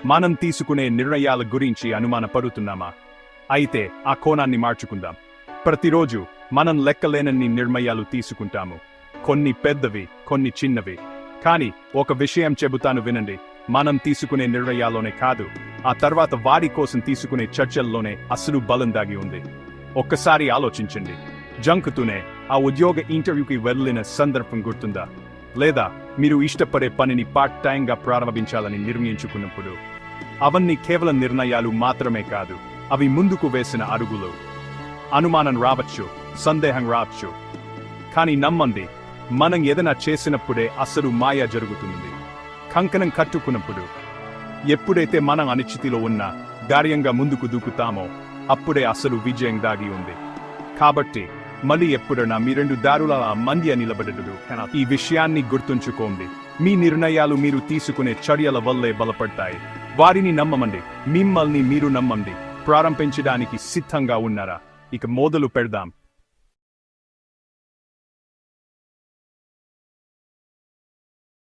మనం తీసుకునే నిర్ణయాల గురించి అనుమానపడుతున్నామా? అయితే ఆ కోణాన్ని మార్చుకుందాం. ప్రతిరోజు మనం లెక్కలేనన్ని నిర్ణయాలు తీసుకుంటాము. కొన్ని పెద్దవి, కొన్ని చిన్నవి. కానీ ఒక విషయం చెబుతాను వినండి. మనం తీసుకునే నిర్ణయాల్లోనే కాదు, ఆ తర్వాత వారి కోసం తీసుకునే చర్చల్లోనే అసలు బలం దాగి ఉంది. ఒక్కసారి ఆలోచించండి. జంకుతూనే ఆ ఉద్యోగ ఇంటర్వ్యూకి వెళ్ళిన సందర్భం గుర్తుందా? లేదా మీరు ఇష్టపడే పనిని పార్ట్ టైంగా ప్రారంభించాలని నిర్ణయించుకున్నప్పుడు? అవన్నీ కేవలం నిర్ణయాలు మాత్రమే కాదు, అవి ముందుకు వేసిన అడుగులు. అనుమానం రావచ్చు, సందేహం రావచ్చు, కానీ నమ్మండి, మనం ఏదైనా చేసినప్పుడే అసలు మాయ జరుగుతుంది. కంకణం కట్టుకున్నప్పుడు, ఎప్పుడైతే మనం అనిశ్చితిలో ఉన్నా ధైర్యంగా ముందుకు దూకుతామో అప్పుడే అసలు విజయం దాగి ఉంది. కాబట్టి మళ్ళీ ఎప్పుడైనా మీ రెండు దారుల మధ్య నిలబడదు. ఈ విషయాన్ని గుర్తుంచుకోండి. మీ నిర్ణయాలు మీరు తీసుకునే చర్యల వల్లే బలపడతాయి. వారిని నమ్మమండి, మిమ్మల్ని మీరు నమ్మండి. ప్రారంభించడానికి సిద్ధంగా ఉన్నారా? ఇక మొదలు పెడదాం.